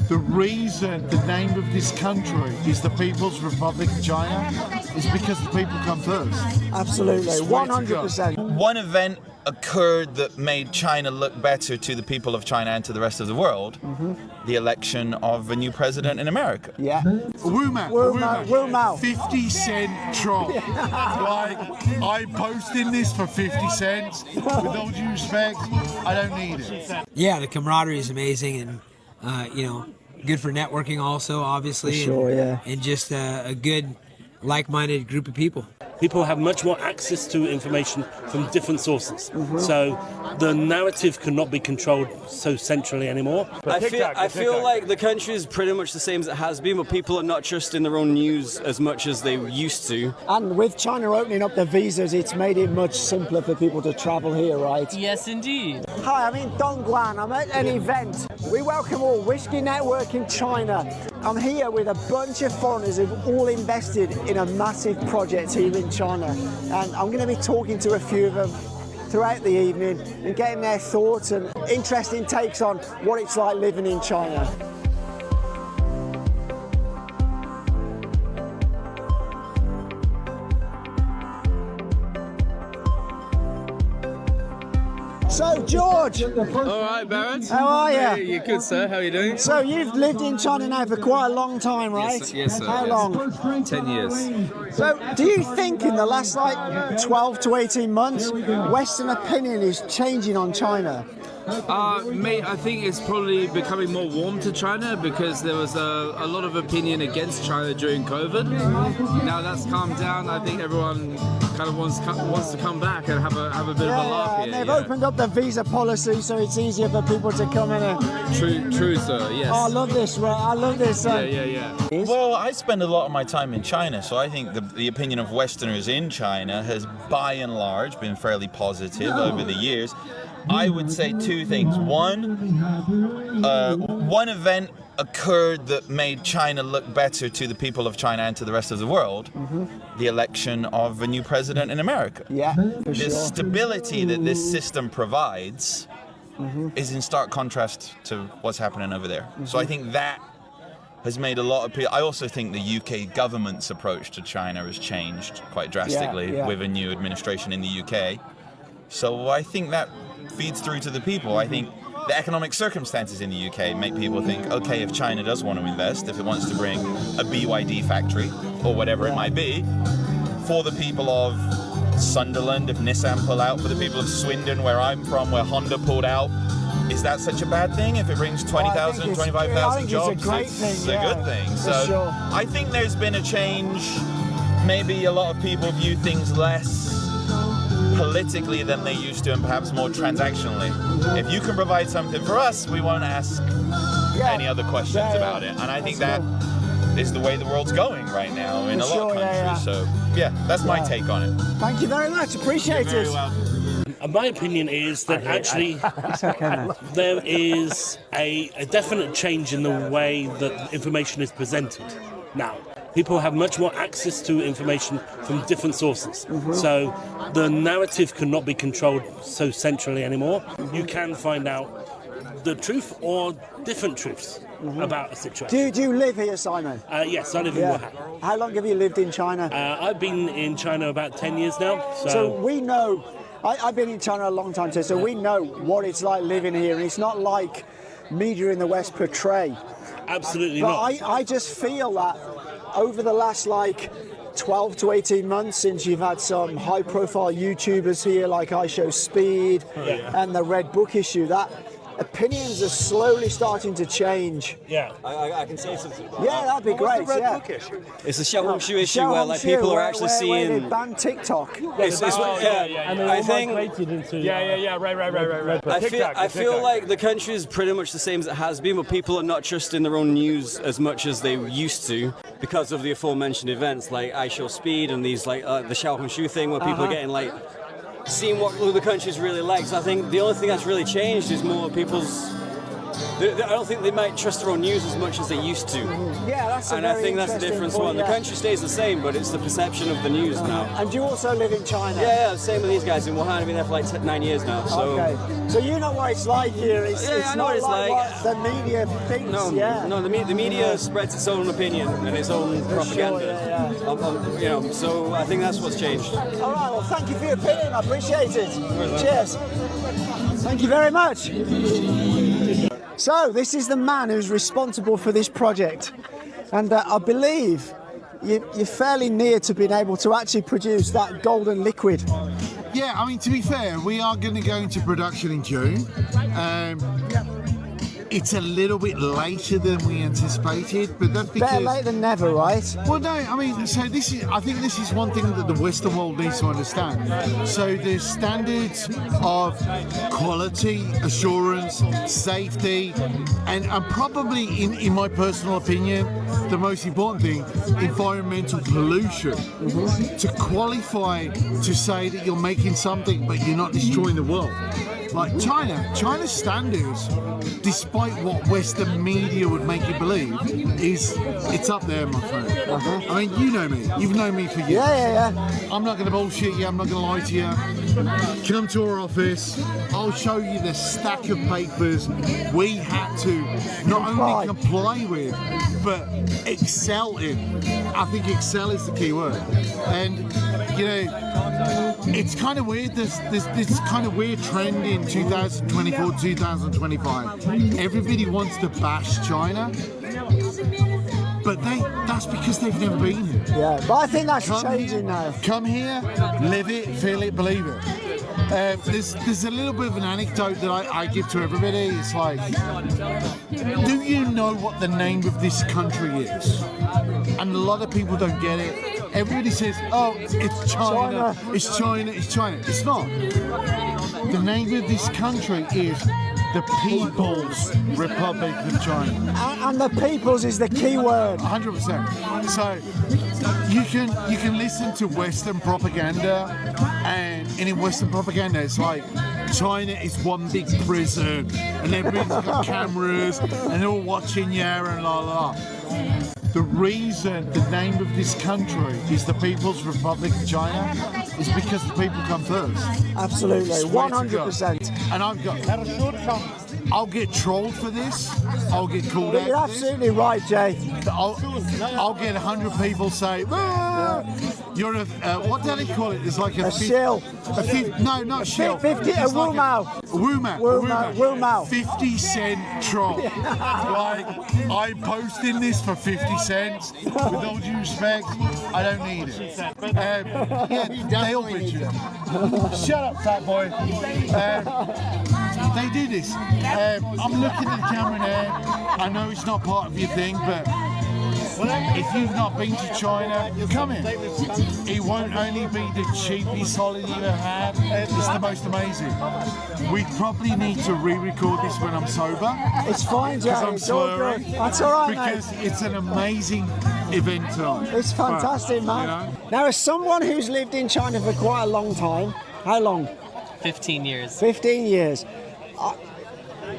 The reason the name of this country is the People's Republic of China is because the people come first. Absolutely, 100%. One event occurred that made China look better to the people of China and to the rest of the world. The election of a new president in America. Yeah. Wu Mao. 50 Cent Trump. Like, I'm posting this for 50 cents. With all due respect, I don't need it. Yeah, the camaraderie is amazing, and good for networking also, obviously. Sure, yeah. And just a good, like-minded group of people. People have much more access to information from different sources. So the narrative cannot be controlled so centrally anymore. I feel like the country is pretty much the same as it has been, but people are not trusting their own news as much as they used to. And with China opening up the visas, it's made it much simpler for people to travel here, right? Yes, indeed. Hi, I'm in Dongguan. I'm at an event. We welcome all Whiskey Network in China. I'm here with a bunch of foreigners who've all invested in a massive project here in China, and I'm going to be talking to a few of them throughout the evening and getting their thoughts and interesting takes on what it's like living in China. So, George. All right, Barrett. How are you? Yeah, you're good, sir. How are you doing? So, you've lived in China now for quite a long time, right? Yes, sir. How yes. long? 10 years. So, do you think in the last 12 to 18 months, Western opinion is changing on China? Mate, I think it's probably becoming more warm to China because there was a lot of opinion against China during COVID. Now that's calmed down. I think everyone kind of wants to come back and have a bit of a laugh here. And they've opened up the visa policy, so it's easier for people to come in. True, sir. Yes. Oh, I love this. Right, I love this. Yeah. Well, I spend a lot of my time in China, so I think the opinion of Westerners in China has, by and large, been fairly positive over the years. I would say two things. One event occurred that made China look better to the people of China and to the rest of the world. The election of a new president in America. Yeah, for The sure. stability that this system provides is in stark contrast to what's happening over there. So I think that has made a lot of people. I also think the UK government's approach to China has changed quite drastically with a new administration in the UK. So I think that feeds through to the people. I think the economic circumstances in the UK make people think, okay, if China does want to invest, if it wants to bring a BYD factory or whatever it might be, for the people of Sunderland, if Nissan pull out, for the people of Swindon, where I'm from, where Honda pulled out, is that such a bad thing? If it brings 20,000, 25,000 jobs, it's a great thing, it's a good thing. So sure. I think there's been a change. Maybe a lot of people view things less politically than they used to, and perhaps more transactionally. If you can provide something for us, we won't ask any other questions about it. And I think that is the way the world's going right now in a lot of countries. So yeah, that's my take on it. Thank you very much. Appreciate You're very it. welcome. And my opinion is that actually there is a definite change in the way that information is presented now. People have much more access to information from different sources. So the narrative cannot be controlled so centrally anymore. You can find out the truth or different truths about a situation. Do you live here, Simon? Yes, I live in Wuhan. How long have you lived in China? I've been in China about 10 years now. So we know, I've been in China a long time too, so we know what it's like living here, and it's not like media in the West portray. Absolutely but not. I just feel that over the last 12 to 18 months, since you've had some high profile YouTubers here like I Show Speed and the Red Book issue, that opinions are slowly starting to change. Yeah. I can say something about Yeah, that'd be great. What's the Red Book issue? It's the Xiaohongshu issue where like people are actually where seeing. they ban TikTok. I think. Right. I feel like the country is pretty much the same as it has been, but people are not trusting their own news as much as they used to because of the aforementioned events like I Show Speed and these the Xiaohongshu thing where people are getting seeing what the country's really like. So I think the only thing that's really changed is more people's I don't think they might trust their own news as much as they used to. Yeah, that's a And I very think that's the interesting difference. point, The yeah. country stays the same, but it's the perception of the news now. And you also live in China? Yeah, same with these guys in Wuhan. I've been there for like 9 years now. So. Okay. So you know what it's like here. It's I know not what it's like. what the media thinks. No, the media spreads its own opinion and its own propaganda. Sure, you know, so I think that's what's changed. All right, well, thank you for your opinion. I appreciate it. Cheers. Thank you very much. So, this is the man who's responsible for this project. And I believe you're fairly near to being able to actually produce that golden liquid. Yeah, I mean, to be fair, we are going to go into production in June. It's a little bit later than we anticipated, but that's because... Better late than never, right? Well, no, I mean, so I think this is one thing that the Western world needs to understand. So the standards of quality, assurance, safety, and probably, in my personal opinion, the most important thing, environmental pollution. To qualify to say that you're making something but you're not destroying the world. Like China's standards, despite what Western media would make you believe, it's up there, my friend. I mean, you know me. You've known me for years. Yeah. I'm not going to bullshit you. I'm not going to lie to you. Come to our office. I'll show you the stack of papers we had to not only comply with, but excel in. I think excel is the key word. And, you know, it's kind of weird, this kind of weird trend in 2024, 2025. Everybody wants to bash China, but that's because they've never been here. Yeah, but I think that's changing now. Come here, live it, feel it, believe it. There's a little bit of an anecdote that I give to everybody. It's like, do you know what the name of this country is? And a lot of people don't get it. Everybody says, oh, it's China, it's China, it's China. It's not. The name of this country is the People's Republic of China. And the people's is the key word. 100%. So you can listen to Western propaganda, and in Western propaganda it's like China is one big prison and everybody's got cameras and they're all watching you and la la. The reason the name of this country is the People's Republic of China is because the people come first. Absolutely, 100%. And I'll get trolled for this. I'll get called out. You're absolutely right, Jay. I'll get 100 people say, you're a, what do they call it? It's like a shill. No, not shill. 50, a Wu-Mao. Wu-Mao. 50 cent troll. Like, I'm posting this for 50 cents. With all due respect, I don't need it. Yeah, they all bitch you. Shut up, fat boy. They do this. I'm looking at the camera now. I know it's not part of your thing, but if you've not been to China, come in. It won't only be the cheapest holiday you've ever had, it's the most amazing. We probably need to re-record this when I'm sober. It's fine, Jay. Because I'm slurring. That's all right, because mate. It's an amazing event tonight. It's fantastic, man. You know? Now, as someone who's lived in China for quite a long time, how long? 15 years. 15 years.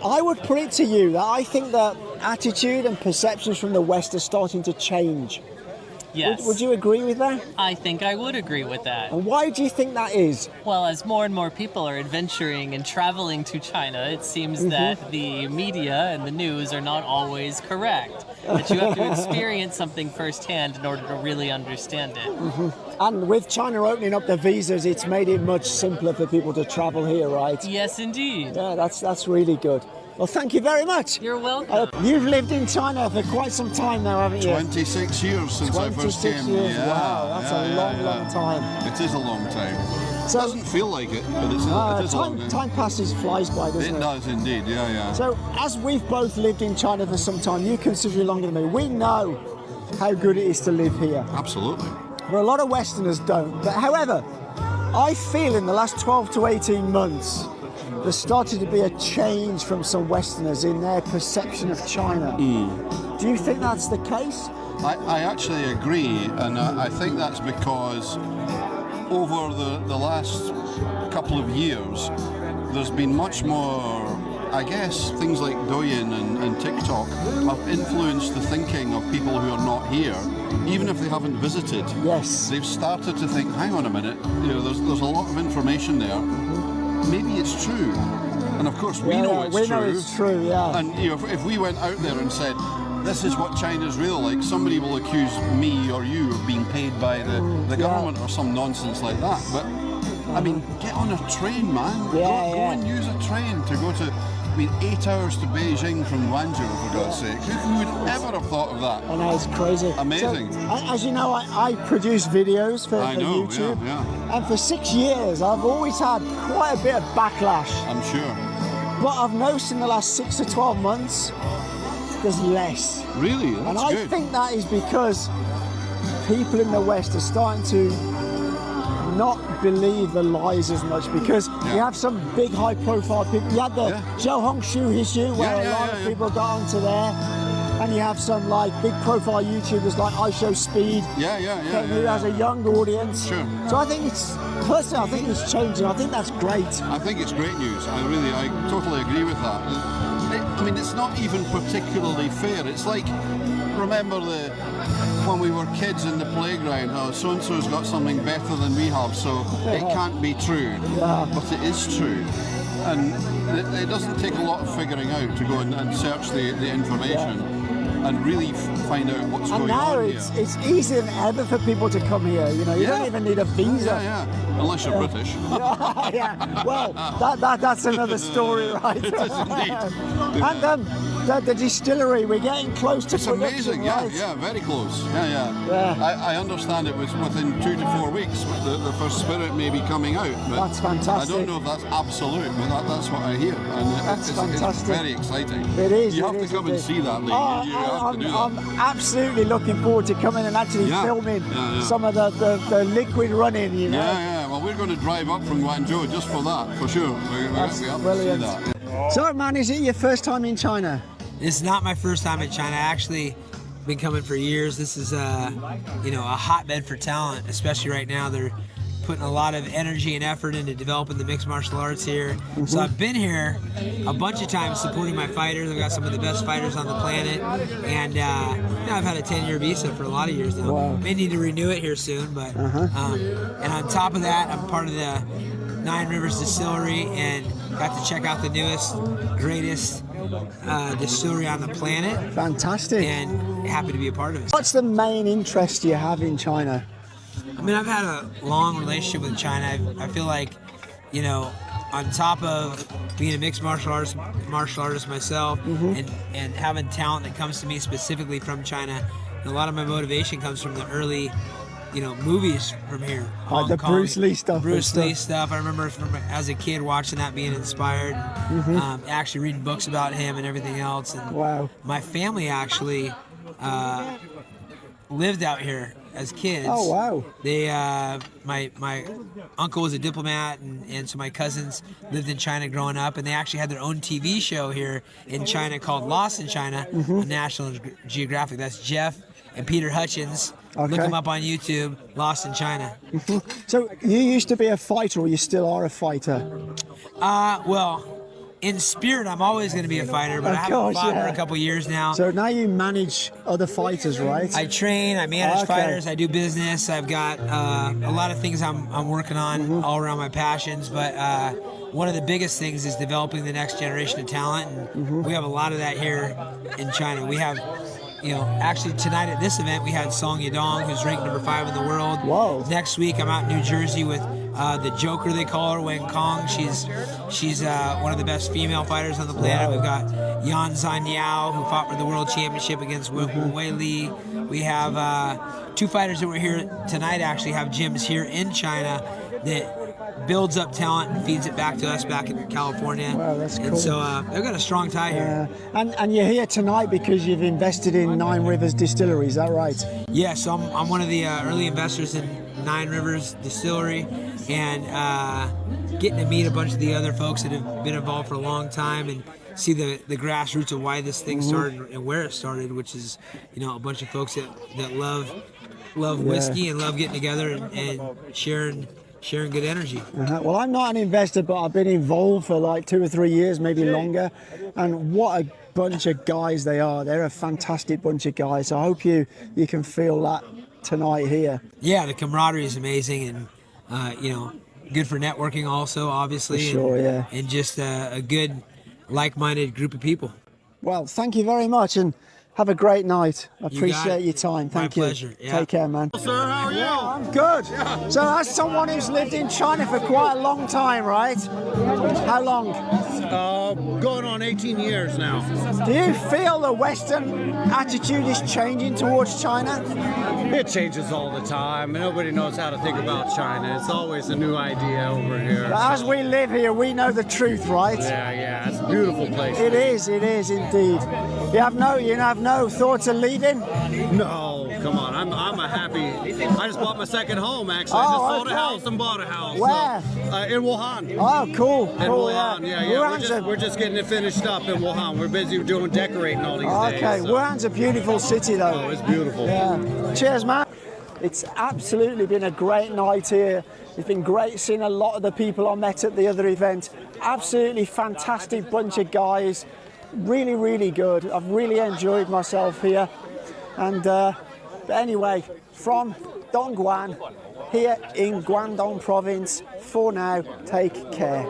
I would put it to you that I think that attitude and perceptions from the West are starting to change. Yes. Would you agree with that? I think I would agree with that. And why do you think that is? Well, as more and more people are adventuring and traveling to China, it seems that the media and the news are not always correct. That you have to experience something firsthand in order to really understand it. And with China opening up the visas, it's made it much simpler for people to travel here, right? Yes, indeed. Yeah, that's really good. Well, thank you very much. You're welcome. You've lived in China for quite some time now, haven't you? 26 years since I first came. 26 years, wow, that's a long time. It is a long time. So, it doesn't feel like it, but it is a long time. Time passes, flies by, doesn't it? It does indeed, yeah. So, as we've both lived in China for some time, you consider it longer than me, we know how good it is to live here. Absolutely. But a lot of Westerners don't. But however, I feel in the last 12 to 18 months, there started to be a change from some Westerners in their perception of China. Do you think that's the case? I actually agree, and I think that's because over the last couple of years, there's been much more I guess things like Douyin and TikTok have influenced the thinking of people who are not here, even if they haven't visited. Yes. They've started to think, hang on a minute, there's a lot of information there. Maybe it's true. And of course we know it's true. We know it's true, yeah. And if we went out there and said, this is what China's really like, somebody will accuse me or you of being paid by the government or some nonsense like that. But I mean, get on a train, man. Go and use a train to go to, 8 hours to Beijing from Guangzhou, for God's sake. Who would ever have thought of that? I know, it's crazy. Amazing. So, as you know, I produce videos for YouTube. Yeah. And for 6 years, I've always had quite a bit of backlash. I'm sure. But I've noticed in the last 6 to 12 months, there's less. Really? That's and I think that is because people in the West are starting to not believe the lies as much, because you have some big high profile people. You had the Zhou Hongshu issue where a lot of people got onto there, and you have some like big profile YouTubers like I Show Speed who has a young audience. Sure. So I think personally I think it's changing. I think that's great. I think it's great news. I totally agree with that. It's not even particularly fair. It's like, remember when we were kids in the playground, so-and-so's got something better than we have, so it can't be true. But it is true. And it doesn't take a lot of figuring out to go and search the information and really find out what's going on here. And now it's easier than ever for people to come here. You don't even need a visa. Unless you're British. Well, that's another story, right? It is indeed. And the distillery, we're getting close to production. It's amazing, right? very close. I understand it was within 2 to 4 weeks the first spirit may be coming out. But that's fantastic. I don't know if that's absolute, but that's what I hear. And that's fantastic. It's very exciting. It is. You have to come and see that, Lee. I'm absolutely looking forward to coming and actually filming some of the liquid running, Well, we're going to drive up from Guangzhou just for that, for sure. We have brilliant. to see that. So, man, is it your first time in China? It's not my first time in China. I actually been coming for years. This is a hotbed for talent, especially right now. They're putting a lot of energy and effort into developing the mixed martial arts here. So I've been here a bunch of times supporting my fighters. I've got some of the best fighters on the planet, and I've had a 10-year visa for a lot of years now. Wow. May need to renew it here soon, but and on top of that, I'm part of the Nine Rivers Distillery and got to check out the newest, greatest distillery on the planet. Fantastic. And happy to be a part of it. What's the main interest you have in China? I've had a long relationship with China. I feel like, on top of being a mixed martial artist myself, and having talent that comes to me specifically from China, a lot of my motivation comes from the early movies from here. Like the Bruce Lee stuff. Bruce Lee stuff. I remember as a kid watching that, being inspired, actually reading books about him and everything else. And my family actually lived out here as kids. Oh, wow. They, my uncle was a diplomat, and so my cousins lived in China growing up, and they actually had their own TV show here in China called Lost in China on National Geographic. That's Jeff and Peter Hutchins. Okay. Look them up on YouTube, Lost in China. So you used to be a fighter, or you still are a fighter? Well, in spirit, I'm always going to be a fighter, but I haven't fought for a couple years now. So now you manage other fighters, right? I train, I manage fighters, I do business. I've got a lot of things I'm working on all around my passions, but one of the biggest things is developing the next generation of talent, and we have a lot of that here in China. We have, actually tonight at this event we had Song Yadong, who's ranked number 5 in the world. Whoa. Next week I'm out in New Jersey with the Joker, they call her, Wen Kong. She's one of the best female fighters on the planet. We've got Yan Zhan Yao, who fought for the world championship against Wei Li. We have 2 fighters that were here tonight actually have gyms here in China that builds up talent and feeds it back to us back in California. Wow, that's cool. And so I've got a strong tie here. And you're here tonight because you've invested in Nine Rivers Distillery, is that right? Yeah, so I'm one of the early investors in Nine Rivers Distillery, and getting to meet a bunch of the other folks that have been involved for a long time and see the grassroots of why this thing started and where it started, which is a bunch of folks that love whiskey and love getting together and sharing sharing good energy. Well, I'm not an investor, but I've been involved for like 2 or 3 years, maybe longer. And what a bunch of guys they are. They're a fantastic bunch of guys. So I hope you can feel that tonight here. Yeah, the camaraderie is amazing, and you know, good for networking also, obviously. For sure, yeah. And just a good, like-minded group of people. Well, thank you very much, and have a great night. I appreciate your time. Thank you. My pleasure. Yeah. Take care, man. Sir, how are you? Yeah, I'm good. So that's someone who's lived in China for quite a long time, right? How long? Going on 18 years now. Do you feel the Western attitude is changing towards China? It changes all the time. Nobody knows how to think about China. It's always a new idea over here. But as we live here, we know the truth, right? Yeah, it's a beautiful place. It is indeed. You have no thoughts of leaving? No, come on. I'm a happy. I just bought my second home, actually. I just sold a house and bought a house. Where? In Wuhan. Oh, cool. In Wuhan, yeah. We're just getting it finished up in Wuhan. We're busy doing decorating all these days. Okay, so. Wuhan's a beautiful city, though. Oh, it's beautiful. Yeah. Cheers, man. It's absolutely been a great night here. It's been great seeing a lot of the people I met at the other event. Absolutely fantastic bunch of guys. Really, really good. I've really enjoyed myself here. And but anyway, from Dongguan, here in Guangdong province, for now, take care.